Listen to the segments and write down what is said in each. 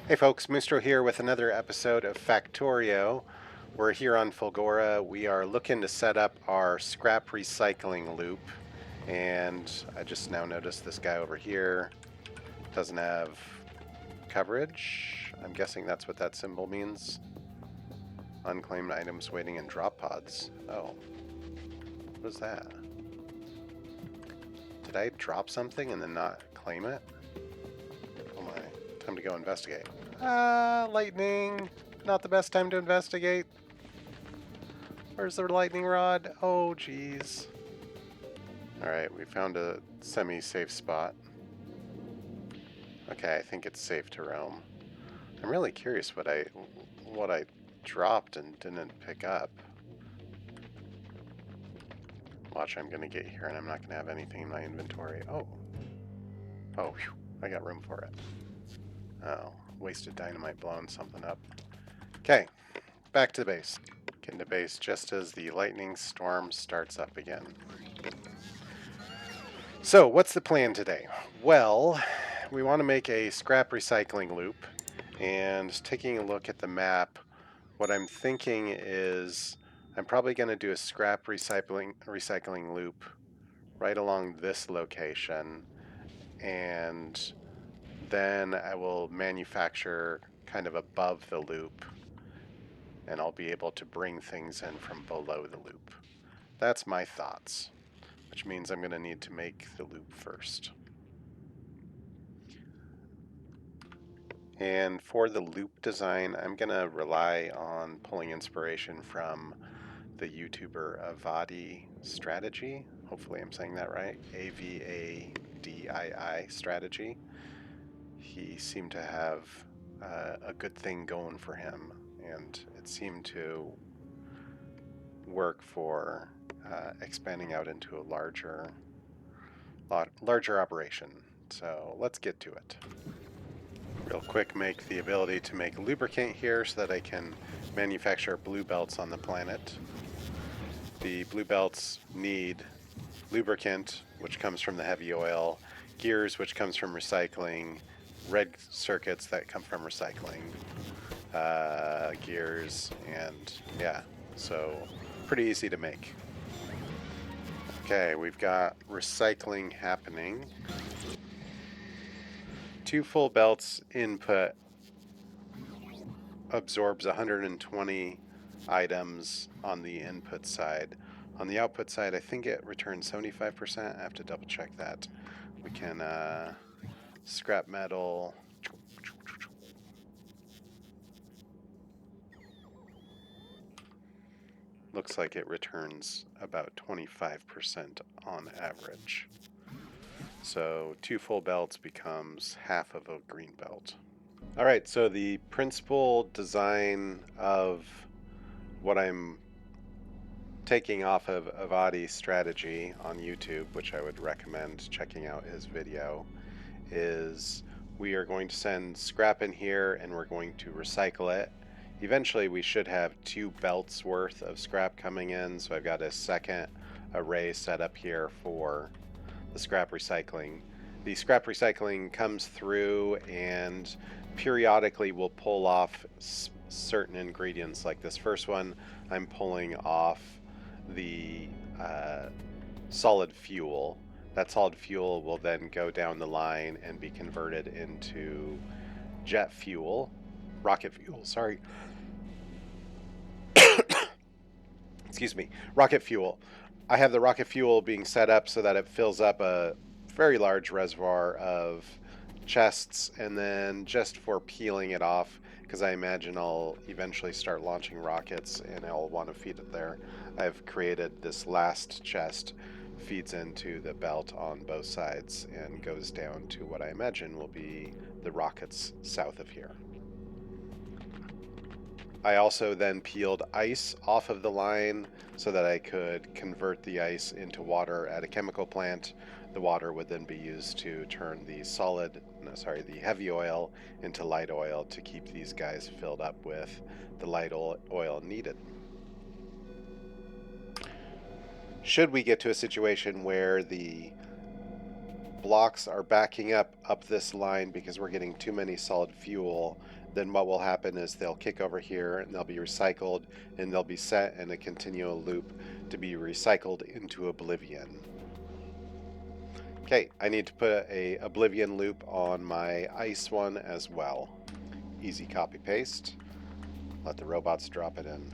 Hey folks, Moosetro here with another episode of Factorio. We're here on Fulgora. We are looking to set up our scrap recycling loop. And I just now noticed this guy over here doesn't have coverage. I'm guessing that's what that symbol means. Unclaimed items waiting in drop pods. Oh, what is that? Did I drop something and then not claim it? Oh my, time to go investigate. Lightning! Not the best time to investigate. Where's the lightning rod? Oh, geez. Alright, we found a semi-safe spot. Okay, I think it's safe to roam. I'm really curious what I dropped and didn't pick up. Watch, I'm gonna get here and I'm not gonna have anything in my inventory. Oh, whew, I got room for it. Oh, wasted dynamite blowing something up. Okay, back to the base. Getting to base just as the lightning storm starts up again. So, what's the plan today? Well, we want to make a scrap recycling loop, and taking a look at the map, what I'm thinking is I'm probably going to do a scrap recycling loop right along this location, and then I will manufacture kind of above the loop, and I'll be able to bring things in from below the loop. That's my thoughts, which means I'm going to need to make the loop first. And for the loop design, I'm going to rely on pulling inspiration from the YouTuber Avadi Strategy. Hopefully I'm saying that right. Avadii Strategy. He seemed to have a good thing going for him, and it seemed to work for expanding out into a larger operation. So let's get to it. Real quick, make the ability to make lubricant here so that I can manufacture blue belts on the planet. The blue belts need lubricant, which comes from the heavy oil, gears, which comes from recycling, red circuits that come from recycling, gears, and yeah, so pretty easy to make. Okay, we've got recycling happening. 2 full belts input absorbs 120 items on the input side. On the output side, I think it returns 75%. I have to double check that. We can scrap metal. Looks like it returns about 25% on average. So 2 full belts becomes half of a green belt. All right, so the principal design of what I'm taking off of Avadi's strategy on YouTube, which I would recommend checking out his video, is we are going to send scrap in here and we're going to recycle it. Eventually we should have 2 belts worth of scrap coming in, so I've got a second array set up here for the scrap recycling. The scrap recycling comes through and periodically will pull off certain ingredients. Like this first one, I'm pulling off the solid fuel. That solid fuel will then go down the line and be converted into jet fuel, rocket fuel, sorry. Excuse me, rocket fuel. I have the rocket fuel being set up so that it fills up a very large reservoir of chests, and then just for peeling it off, because I imagine I'll eventually start launching rockets and I'll want to feed it there, I've created this last chest, feeds into the belt on both sides and goes down to what I imagine will be the rockets south of here. I also then peeled ice off of the line so that I could convert the ice into water at a chemical plant. The water would then be used to turn the heavy oil into light oil to keep these guys filled up with the light oil needed. Should we get to a situation where the blocks are backing up this line because we're getting too many solid fuel, then what will happen is they'll kick over here and they'll be recycled and they'll be set in a continual loop to be recycled into oblivion. Okay, I need to put a oblivion loop on my ice one as well. Easy copy paste. Let the robots drop it in.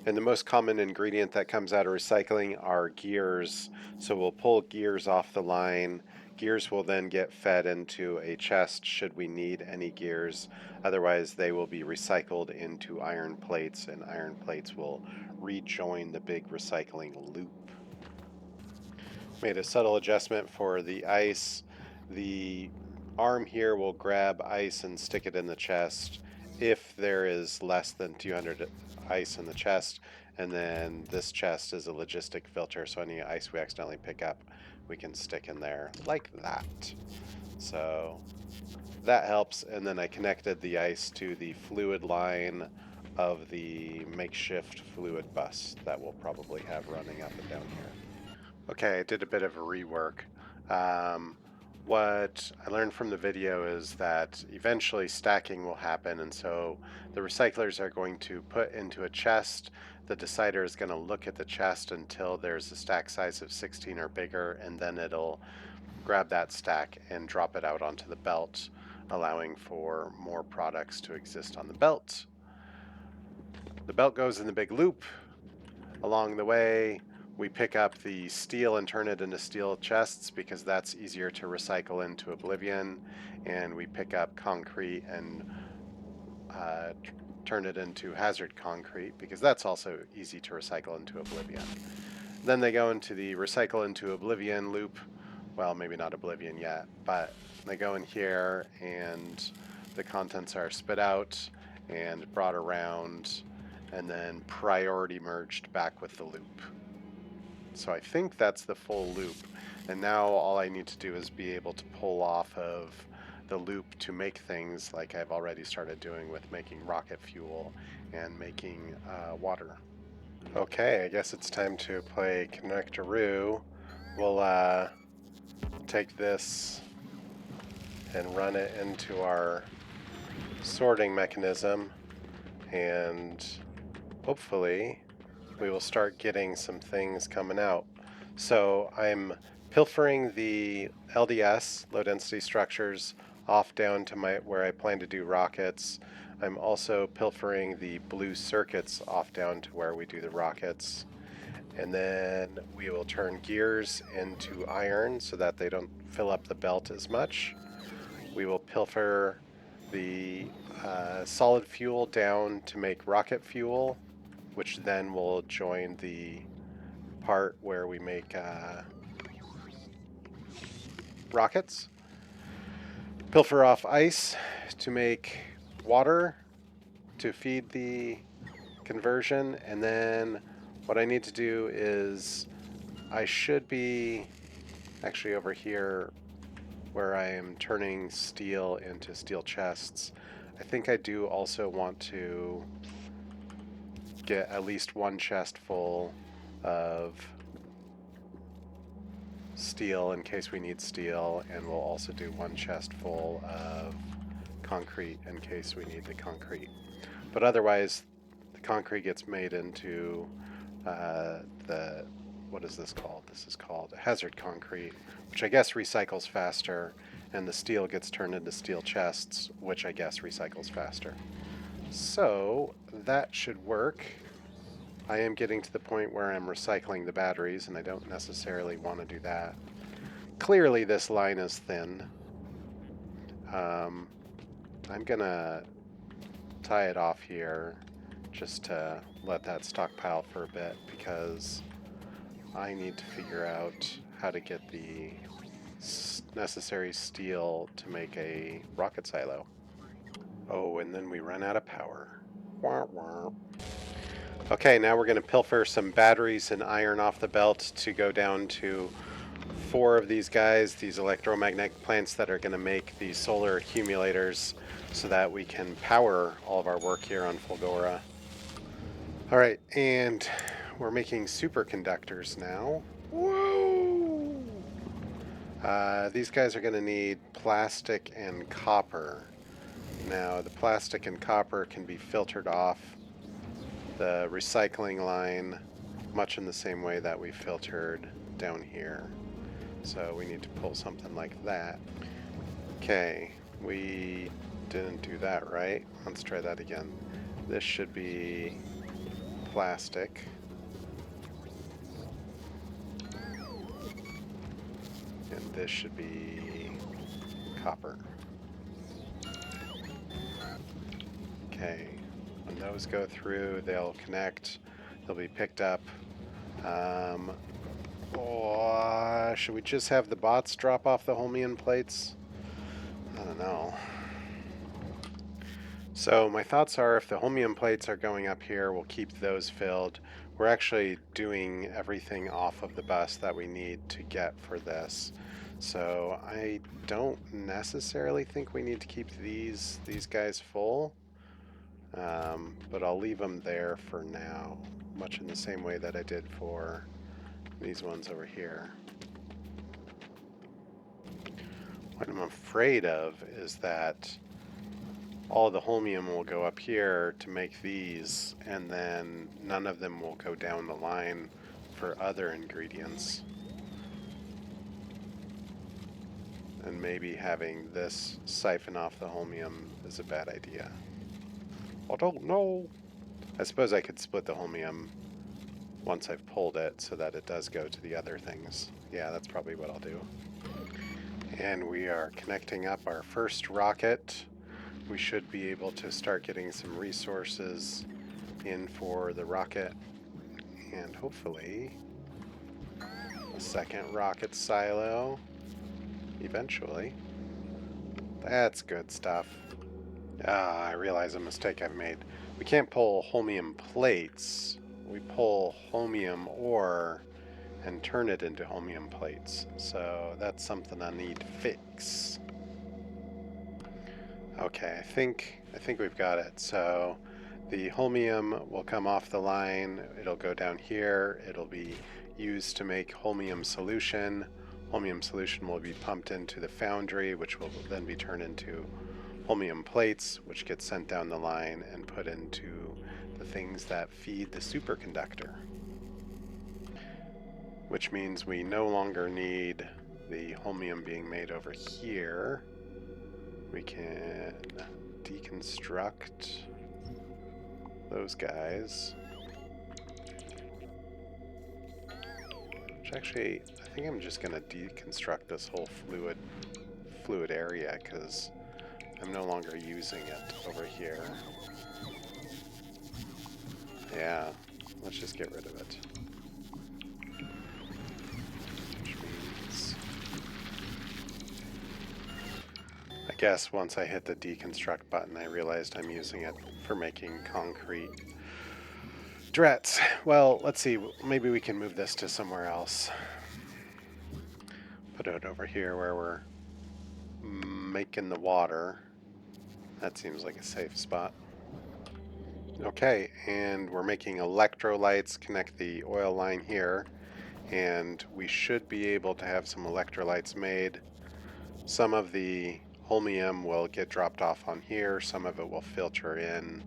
And the most common ingredient that comes out of recycling are gears. So we'll pull gears off the line. Gears will then get fed into a chest should we need any gears. Otherwise, they will be recycled into iron plates, and iron plates will rejoin the big recycling loop. Made a subtle adjustment for the ice. The arm here will grab ice and stick it in the chest if there is less than 200 ice in the chest, and then this chest is a logistic filter, so any ice we accidentally pick up we can stick in there like that. So that helps. And then I connected the ice to the fluid line of the makeshift fluid bus that we'll probably have running up and down here. Okay, I did a bit of a rework. What I learned from the video is that eventually stacking will happen, and so the recyclers are going to put into a chest. The decider is going to look at the chest until there's a stack size of 16 or bigger, and then it'll grab that stack and drop it out onto the belt, allowing for more products to exist on the belt. The belt goes in the big loop. Along the way, we pick up the steel and turn it into steel chests because that's easier to recycle into oblivion, and we pick up concrete and turn it into hazard concrete because that's also easy to recycle into oblivion. Then they go into the recycle into oblivion loop. Well, maybe not oblivion yet, but they go in here and the contents are spit out and brought around and then priority merged back with the loop. So I think that's the full loop, and now all I need to do is be able to pull off of the loop to make things like I've already started doing with making rocket fuel and making water. Okay, I guess it's time to play Connectaroo. We'll take this and run it into our sorting mechanism, and hopefully we will start getting some things coming out. So I'm pilfering the LDS, low density structures, off down to where I plan to do rockets. I'm also pilfering the blue circuits off down to where we do the rockets. And then we will turn gears into iron so that they don't fill up the belt as much. We will pilfer the solid fuel down to make rocket fuel, which then will join the part where we make rockets. Pilfer off ice to make water to feed the conversion, and then what I need to do is I should be actually over here where I am turning steel into steel chests. I think I do also want to get at least one chest full of steel in case we need steel, and we'll also do one chest full of concrete in case we need the concrete. But otherwise, the concrete gets made into what is this called? This is called hazard concrete, which I guess recycles faster, and the steel gets turned into steel chests, which I guess recycles faster. So that should work. I am getting to the point where I'm recycling the batteries, and I don't necessarily want to do that. Clearly this line is thin. I'm gonna tie it off here just to let that stockpile for a bit, because I need to figure out how to get the necessary steel to make a rocket silo. Oh, and then we run out of power. Wah, wah. Okay, now we're going to pilfer some batteries and iron off the belt to go down to 4 of these guys, these electromagnetic plants that are going to make these solar accumulators so that we can power all of our work here on Fulgora. All right, and we're making superconductors now. Whoa! These guys are going to need plastic and copper. Now, the plastic and copper can be filtered off the recycling line much in the same way that we filtered down here. So we need to pull something like that. Okay, we didn't do that right. Let's try that again. This should be plastic. And this should be copper. Okay, when those go through, they'll connect. They'll be picked up. Should we just have the bots drop off the Holmium plates? I don't know. So my thoughts are, if the Holmium plates are going up here, we'll keep those filled. We're actually doing everything off of the bus that we need to get for this. So I don't necessarily think we need to keep these guys full, but I'll leave them there for now, much in the same way that I did for these ones over here. What I'm afraid of is that all the Holmium will go up here to make these, and then none of them will go down the line for other ingredients. And maybe having this siphon off the Holmium is a bad idea. I don't know. I suppose I could split the Holmium once I've pulled it so that it does go to the other things. Yeah, that's probably what I'll do. And we are connecting up our first rocket. We should be able to start getting some resources in for the rocket, and hopefully a second rocket silo eventually. That's good stuff. I realize a mistake I've made. We can't pull Holmium plates. We pull Holmium ore and turn it into Holmium plates. So that's something I need to fix. Okay, I think we've got it. So the Holmium will come off the line. It'll go down here. It'll be used to make Holmium solution. Holmium solution will be pumped into the foundry, which will then be turned into Holmium plates, which get sent down the line and put into the things that feed the superconductor. Which means we no longer need the Holmium being made over here. We can deconstruct those guys. Which actually, I think I'm just going to deconstruct this whole fluid area because I'm no longer using it over here. Yeah, let's just get rid of it. Which means, I guess once I hit the deconstruct button, I realized I'm using it for making concrete drets. Well, let's see, maybe we can move this to somewhere else. Put it over here where we're making the water. That seems like a safe spot. Okay, and we're making electrolytes, connect the oil line here, and we should be able to have some electrolytes made. Some of the Holmium will get dropped off on here, some of it will filter in,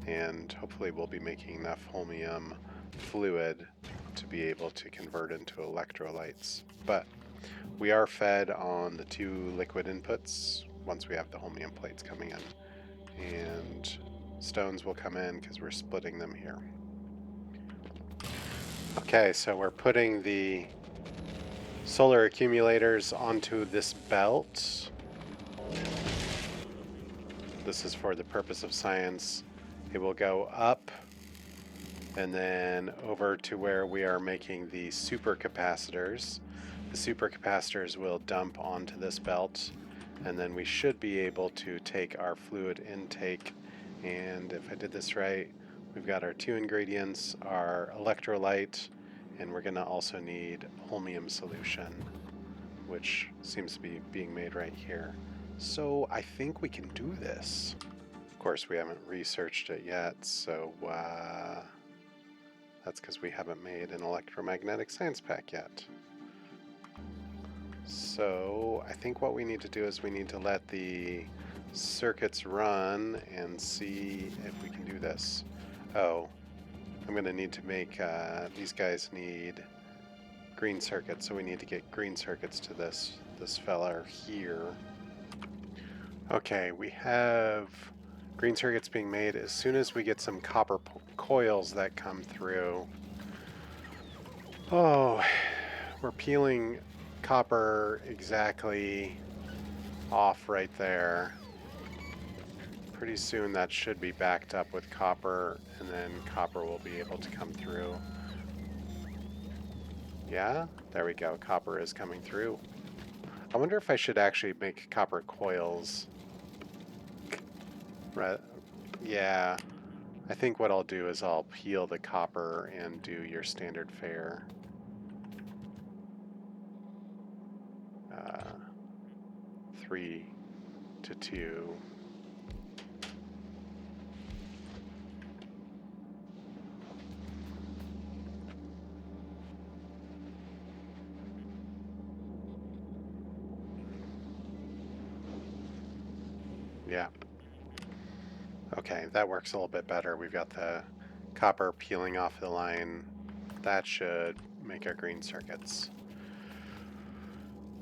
and hopefully we'll be making enough Holmium fluid to be able to convert into electrolytes. But we are fed on the 2 liquid inputs once we have the Holmium plates coming in. And stones will come in because we're splitting them here. Okay, so we're putting the solar accumulators onto this belt. This is for the purpose of science. It will go up and then over to where we are making the supercapacitors. The supercapacitors will dump onto this belt, and then we should be able to take our fluid intake, and if I did this right, we've got our 2 ingredients, our electrolyte, and we're going to also need Holmium solution, which seems to be being made right here. So I think we can do this. Of course, we haven't researched it yet, so that's because we haven't made an electromagnetic science pack yet. So I think what we need to do is we need to let the circuits run and see if we can do this. Oh, I'm going to need to make, these guys need green circuits, so we need to get green circuits to this fella here. Okay, we have green circuits being made. As soon as we get some copper coils that come through. Oh, we're peeling copper exactly off right there. Pretty soon that should be backed up with copper, and then copper will be able to come through. Yeah, there we go. Copper is coming through. I wonder if I should actually make copper coils. Right. Yeah. I think what I'll do is I'll peel the copper and do your standard fare. 3 to 2. Yeah. Okay, that works a little bit better. We've got the copper peeling off the line. That should make our green circuits.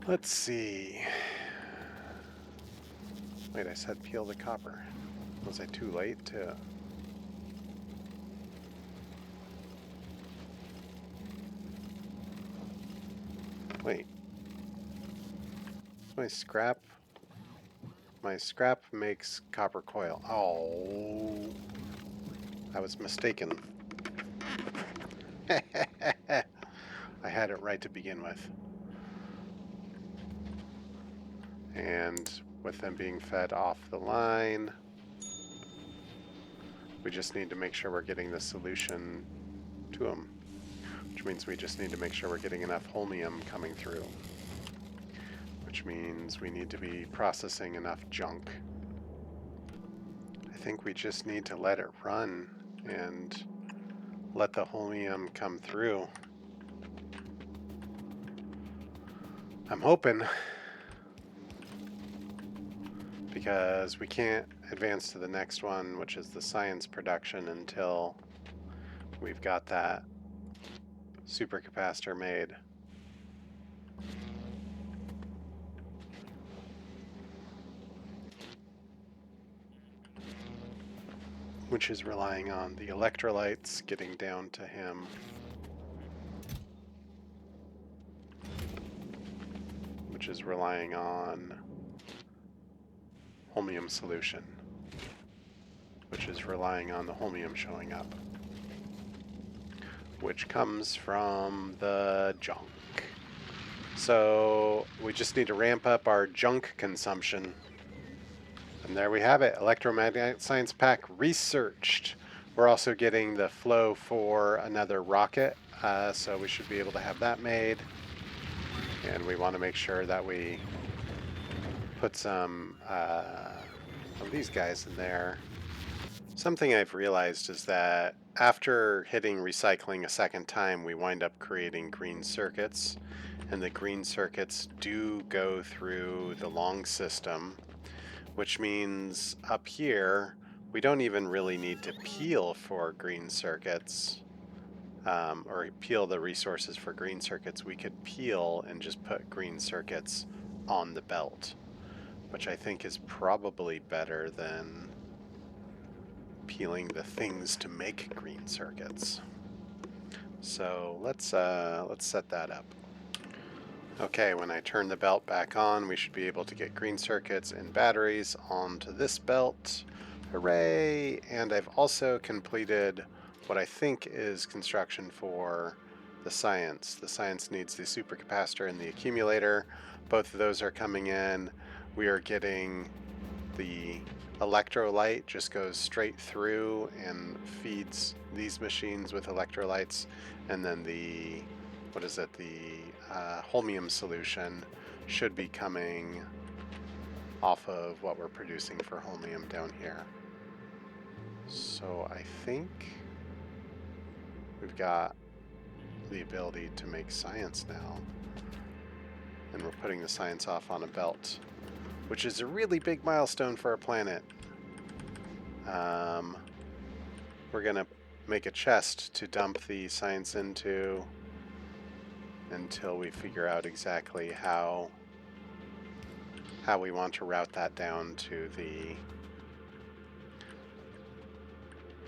Let's see. Wait, I said peel the copper. Was I too late to... Wait. My scrap... My scrap makes copper coil. Oh. I was mistaken. I had it right to begin with. And with them being fed off the line, we just need to make sure we're getting the solution to them. Which means we just need to make sure we're getting enough holmium coming through. Which means we need to be processing enough junk. I think we just need to let it run and let the holmium come through. I'm hoping, because we can't advance to the next one, which is the science production, until we've got that supercapacitor made. Which is relying on the electrolytes getting down to him. Which is relying on holmium solution. Which is relying on the holmium showing up. Which comes from the junk. So we just need to ramp up our junk consumption. And there we have it, Electromagnetic Science Pack researched. We're also getting the flow for another rocket, so we should be able to have that made. And we want to make sure that we put some of these guys in there. Something I've realized is that after hitting recycling a second time, we wind up creating green circuits. And the green circuits do go through the long system, which means up here, we don't even really need to peel for green circuits, or peel the resources for green circuits. We could peel and just put green circuits on the belt, which I think is probably better than peeling the things to make green circuits. So let's set that up. Okay, when I turn the belt back on, we should be able to get green circuits and batteries onto this belt. Hooray! And I've also completed what I think is construction for the science. The science needs the supercapacitor and the accumulator. Both of those are coming in. We are getting the electrolyte, just goes straight through and feeds these machines with electrolytes. And then the, what is it, the holmium solution should be coming off of what we're producing for holmium down here. So I think we've got the ability to make science now. and we're putting the science off on a belt, which is a really big milestone for our planet. We're gonna make a chest to dump the science into until we figure out exactly how we want to route that down to the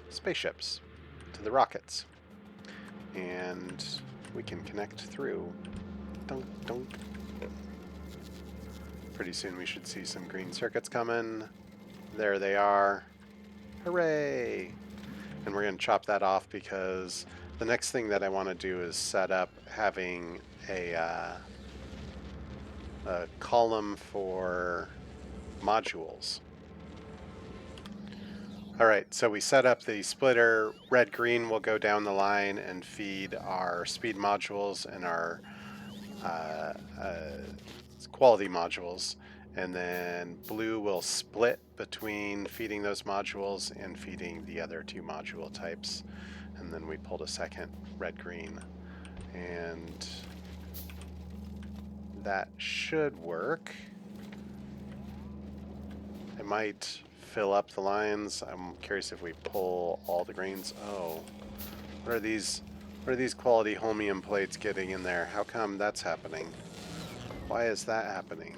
spaceships, to the rockets, and we can connect through. Dunk, dunk. Pretty soon we should see some green circuits coming. There they are. Hooray! And we're going to chop that off because the next thing that I want to do is set up having a column for modules. Alright, so we set up the splitter. Red-green will go down the line and feed our speed modules and our quality modules. And then blue will split between feeding those modules and feeding the other two module types. And then we pulled a second red-green. And that should work. It might fill up the lines. I'm curious if we pull all the greens. Oh, what are these quality holmium plates getting in there? How come that's happening? Why is that happening?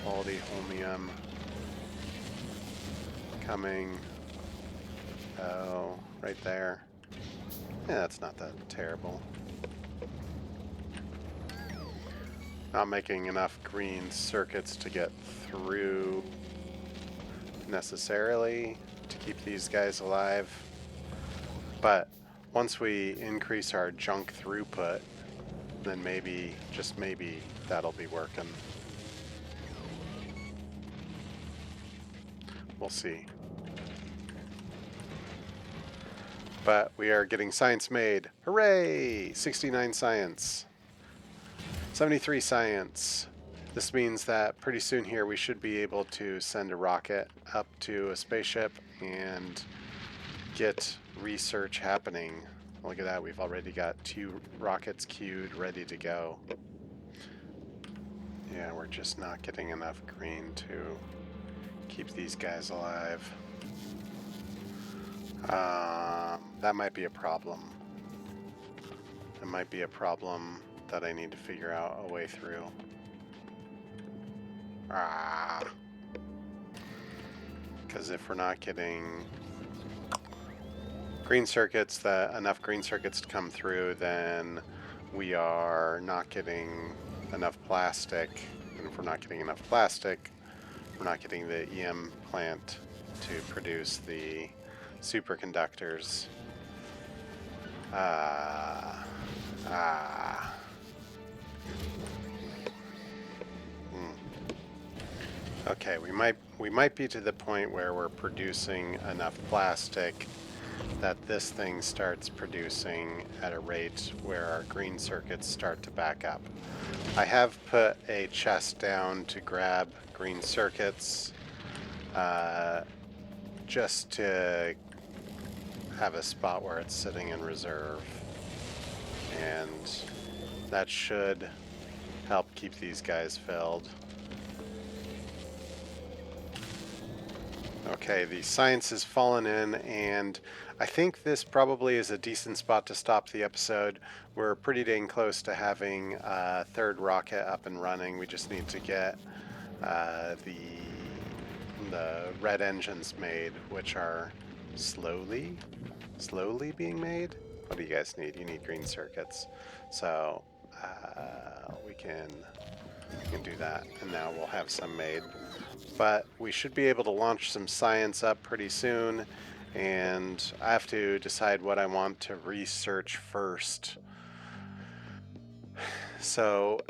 Quality holmium coming. Oh, right there. Yeah, that's not that terrible. Not making enough green circuits to get through necessarily to keep these guys alive. But once we increase our junk throughput, then maybe, just maybe, that'll be working. We'll see. But we are getting science made. Hooray! 69 science. 73 science. This means that pretty soon here we should be able to send a rocket up to a spaceship and get research happening. Look at that, we've already got 2 rockets queued, ready to go. Yeah, we're just not getting enough green to keep these guys alive. That might be a problem. That might be a problem that I need to figure out a way through. Because if we're not getting green circuits, enough green circuits to come through, then we are not getting enough plastic. And if we're not getting enough plastic, we're not getting the EM plant to produce the superconductors. Okay, we might be to the point where we're producing enough plastic that this thing starts producing at a rate where our green circuits start to back up. I have put a chest down to grab green circuits just to have a spot where it's sitting in reserve, and that should help keep these guys filled. Okay, the science has fallen in, and I think this probably is a decent spot to stop the episode. We're pretty dang close to having a third rocket up and running. We just need to get the red engines made, which are slowly being made. What do you guys need? You need green circuits. So we can do that, and now we'll have some made. But we should be able to launch some science up pretty soon, and I have to decide what I want to research first. So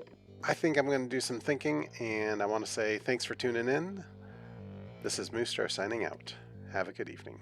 I think I'm going to do some thinking, and I want to say thanks for tuning in. This is Moosetro signing out. Have a good evening.